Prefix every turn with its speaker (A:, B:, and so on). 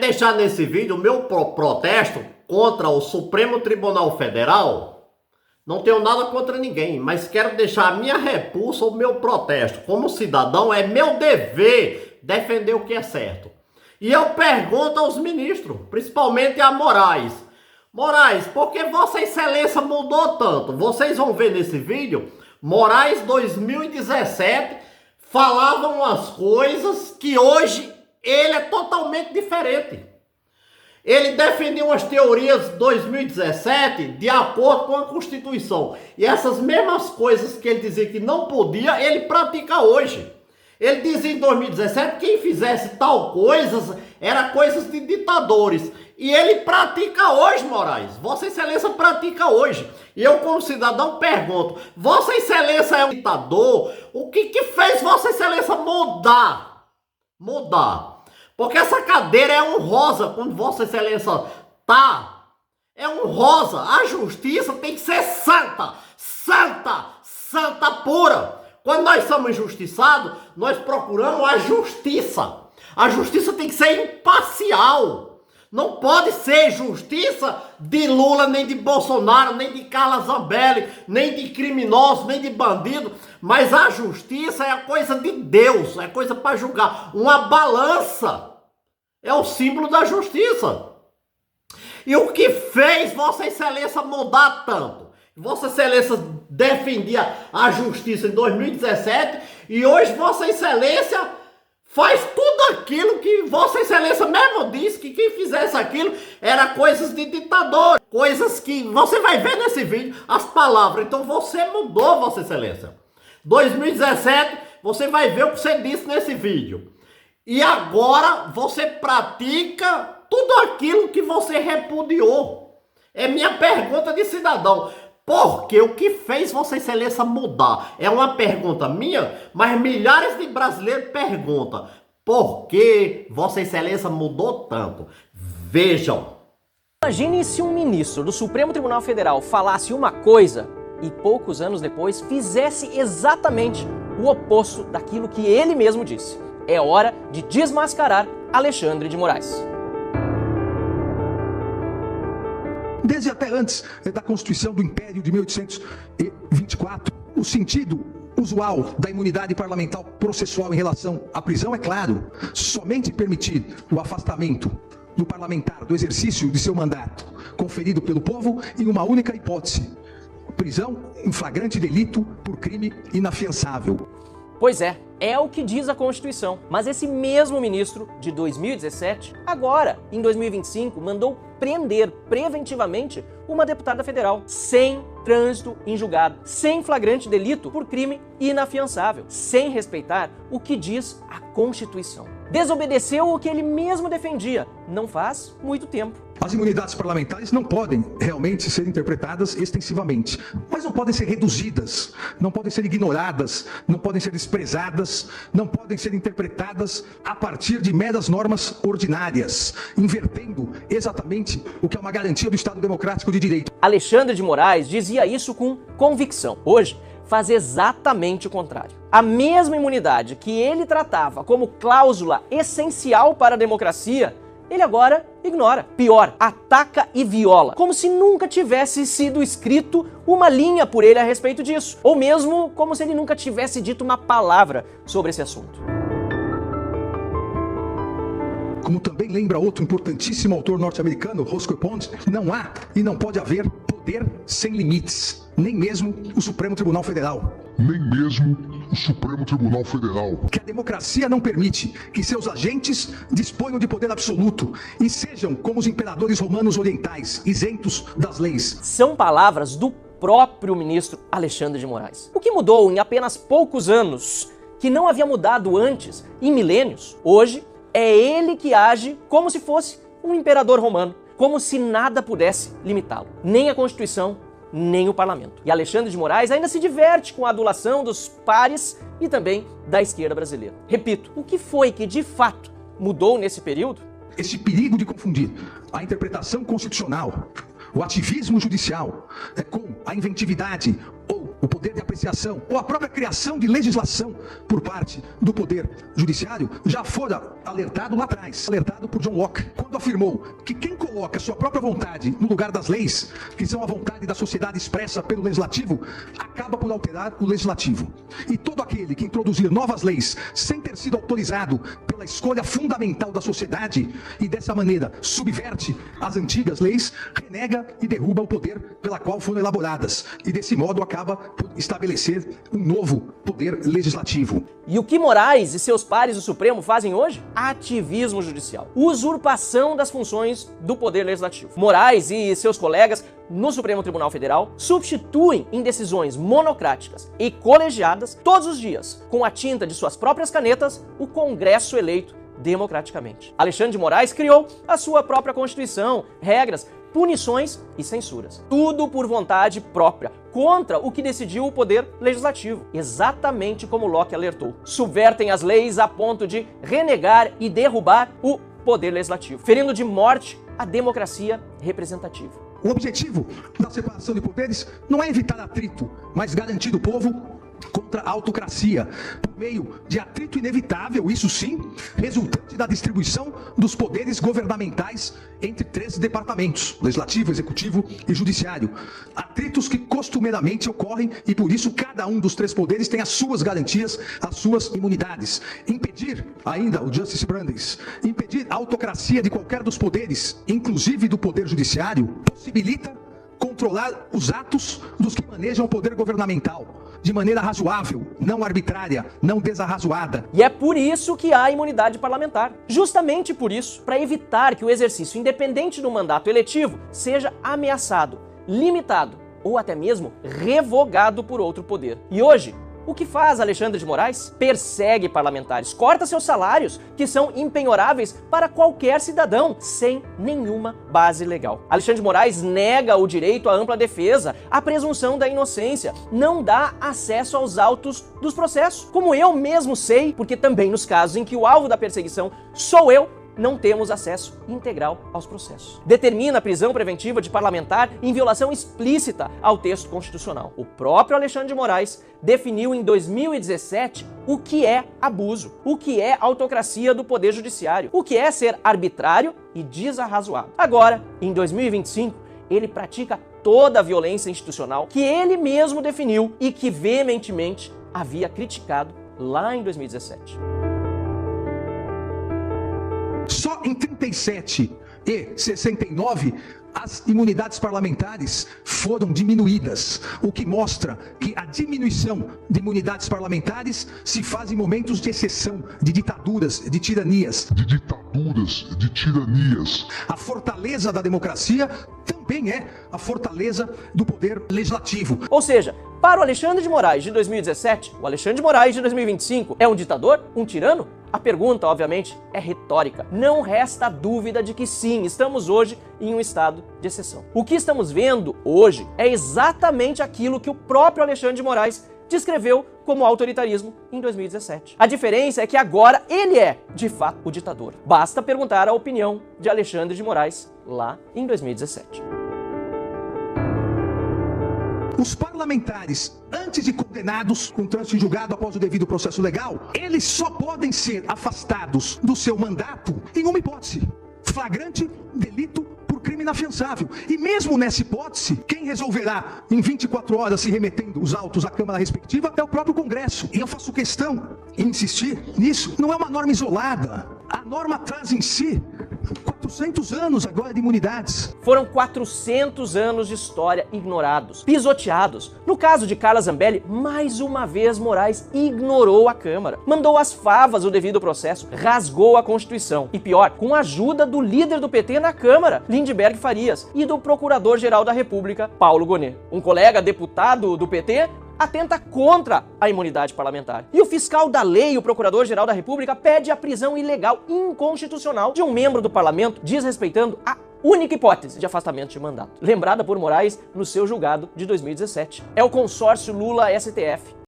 A: deixar nesse vídeo o meu protesto contra o Supremo Tribunal Federal. Não tenho nada contra ninguém, mas quero deixar a minha repulsa, o meu protesto. Como cidadão, é meu dever defender o que é certo. E eu pergunto aos ministros, principalmente a Moraes. Moraes, por que Vossa Excelência mudou tanto? Vocês vão ver nesse vídeo, Moraes 2017 falava umas coisas que hoje ele é totalmente diferente. Ele defendia umas teorias 2017 de acordo com a Constituição. E essas mesmas coisas que ele dizia que não podia, ele pratica hoje. Ele dizia em 2017 que quem fizesse tal coisas era coisas de ditadores. E ele pratica hoje, Moraes. Vossa Excelência pratica hoje. E eu, como cidadão, pergunto: Vossa Excelência é um ditador? O que fez Vossa Excelência mudar? Porque essa cadeira é honrosa quando Vossa Excelência tá. É honrosa. A justiça tem que ser santa. Santa pura. Quando nós somos injustiçados, nós procuramos a justiça. A justiça tem que ser imparcial. Não pode ser justiça de Lula, nem de Bolsonaro, nem de Carla Zambelli, nem de criminosos, nem de bandido. Mas a justiça é a coisa de Deus, é coisa para julgar. Uma balança é o símbolo da justiça. E o que fez Vossa Excelência mudar tanto? Vossa Excelência defendia a justiça em 2017 e hoje Vossa Excelência faz tudo aquilo que Vossa Excelência mesmo disse que quem fizesse aquilo era coisas de ditador. Coisas que você vai ver nesse vídeo, as palavras. Então você mudou, Vossa Excelência. 2017, você vai ver o que você disse nesse vídeo. E agora você pratica tudo aquilo que você repudiou. É minha pergunta de cidadão. Porque o que fez Vossa Excelência mudar? É uma pergunta minha, mas milhares de brasileiros perguntam: por que Vossa Excelência mudou tanto? Vejam.
B: Imagine se um ministro do Supremo Tribunal Federal falasse uma coisa e poucos anos depois fizesse exatamente o oposto daquilo que ele mesmo disse. É hora de desmascarar Alexandre de Moraes.
C: Desde até antes da Constituição do Império de 1824, o sentido usual da imunidade parlamentar processual em relação à prisão é claro: somente permitir o afastamento do parlamentar do exercício de seu mandato conferido pelo povo em uma única hipótese: prisão em flagrante delito por crime inafiançável.
B: Pois é o que diz a Constituição. Mas esse mesmo ministro de 2017, agora, em 2025, mandou prender preventivamente uma deputada federal, sem trânsito em julgado, sem flagrante delito por crime inafiançável, sem respeitar o que diz a Constituição. Desobedeceu o que ele mesmo defendia, não faz muito tempo.
C: As imunidades parlamentares não podem realmente ser interpretadas extensivamente, mas não podem ser reduzidas, não podem ser ignoradas, não podem ser desprezadas, não podem ser interpretadas a partir de meras normas ordinárias, invertendo exatamente o que é uma garantia do Estado Democrático de Direito.
B: Alexandre de Moraes dizia isso com convicção. Hoje, faz exatamente o contrário. A mesma imunidade que ele tratava como cláusula essencial para a democracia, ele agora ignora. Pior, ataca e viola, como se nunca tivesse sido escrito uma linha por ele a respeito disso, ou mesmo como se ele nunca tivesse dito uma palavra sobre esse assunto.
C: Como também lembra outro importantíssimo autor norte-americano, Roscoe Pond, não há e não pode haver poder sem limites, nem mesmo o Supremo Tribunal Federal. Que a democracia não permite que seus agentes disponham de poder absoluto e sejam como os imperadores romanos orientais, isentos das leis.
B: São palavras do próprio ministro Alexandre de Moraes. O que mudou em apenas poucos anos, que não havia mudado antes em milênios, hoje é ele que age como se fosse um imperador romano, como se nada pudesse limitá-lo, nem a Constituição, nem o parlamento. E Alexandre de Moraes ainda se diverte com a adulação dos pares e também da esquerda brasileira. Repito, o que foi que de fato mudou nesse período?
C: Esse perigo de confundir a interpretação constitucional, o ativismo judicial, com a inventividade ou o poder de apreciação ou a própria criação de legislação por parte do poder judiciário já fora alertado lá atrás, alertado por John Locke, quando afirmou que quem coloca sua própria vontade no lugar das leis, que são a vontade da sociedade expressa pelo legislativo, acaba por alterar o legislativo. E todo aquele que introduzir novas leis sem ter sido autorizado pela escolha fundamental da sociedade e dessa maneira subverte as antigas leis, renega e derruba o poder pela qual foram elaboradas e desse modo acaba por estabelecer um novo poder legislativo.
B: E o que Moraes e seus pares do Supremo fazem hoje? Ativismo judicial. Usurpação das funções do poder legislativo. Moraes e seus colegas no Supremo Tribunal Federal substituem em decisões monocráticas e colegiadas todos os dias, com a tinta de suas próprias canetas, o Congresso eleito democraticamente. Alexandre de Moraes criou a sua própria Constituição, regras, punições e censuras. Tudo por vontade própria, contra o que decidiu o poder legislativo. Exatamente como Locke alertou. Subvertem as leis a ponto de renegar e derrubar o poder legislativo, ferindo de morte a democracia representativa.
C: O objetivo da separação de poderes não é evitar atrito, mas garantir o povo contra a autocracia, por meio de atrito inevitável, isso sim, resultante da distribuição dos poderes governamentais entre 3 departamentos, legislativo, executivo e judiciário. Atritos que costumeiramente ocorrem e por isso cada um dos 3 poderes tem as suas garantias, as suas imunidades. Impedir, ainda o Justice Brandeis, impedir a autocracia de qualquer dos poderes, inclusive do poder judiciário, possibilita controlar os atos dos que manejam o poder governamental de maneira razoável, não arbitrária, não desarrazoada.
B: E é por isso que há imunidade parlamentar. Justamente por isso, para evitar que o exercício independente do mandato eletivo seja ameaçado, limitado ou até mesmo revogado por outro poder. E hoje, o que faz Alexandre de Moraes? Persegue parlamentares, corta seus salários, que são impenhoráveis para qualquer cidadão, sem nenhuma base legal. Alexandre de Moraes nega o direito à ampla defesa, a presunção da inocência, não dá acesso aos autos dos processos. Como eu mesmo sei, porque também nos casos em que o alvo da perseguição sou eu, não temos acesso integral aos processos. Determina a prisão preventiva de parlamentar em violação explícita ao texto constitucional. O próprio Alexandre de Moraes definiu em 2017 o que é abuso, o que é autocracia do poder judiciário, o que é ser arbitrário e desarrazoado. Agora, em 2025, ele pratica toda a violência institucional que ele mesmo definiu e que veementemente havia criticado lá em 2017.
C: Só em 37 e 69, as imunidades parlamentares foram diminuídas, o que mostra que a diminuição de imunidades parlamentares se faz em momentos de exceção, de ditaduras, de tiranias. A fortaleza da democracia também é a fortaleza do poder legislativo.
B: Ou seja, para o Alexandre de Moraes de 2017, o Alexandre de Moraes de 2025 é um ditador? Um tirano? A pergunta, obviamente, é retórica. Não resta dúvida de que sim, estamos hoje em um estado de exceção. O que estamos vendo hoje é exatamente aquilo que o próprio Alexandre de Moraes descreveu como autoritarismo em 2017. A diferença é que agora ele é, de fato, o ditador. Basta perguntar a opinião de Alexandre de Moraes lá em 2017.
C: Os parlamentares, antes de condenados com trânsito em julgado após o devido processo legal, eles só podem ser afastados do seu mandato em uma hipótese: flagrante delito por crime inafiançável. E mesmo nessa hipótese, quem resolverá em 24 horas, se remetendo os autos à Câmara respectiva, é o próprio Congresso. E eu faço questão em insistir nisso. Não é uma norma isolada. A norma traz em si 400 anos agora de imunidades.
B: Foram 400 anos de história ignorados, pisoteados. No caso de Carla Zambelli, mais uma vez Moraes ignorou a Câmara, mandou às favas o devido processo, rasgou a Constituição. E pior, com a ajuda do líder do PT na Câmara, Lindbergh Farias, e do Procurador-Geral da República, Paulo Gonet. Um colega deputado do PT atenta contra a imunidade parlamentar. E o fiscal da lei, o Procurador-Geral da República, pede a prisão ilegal inconstitucional de um membro do parlamento, desrespeitando a única hipótese de afastamento de mandato, lembrada por Moraes no seu julgado de 2017. É o consórcio Lula-STF.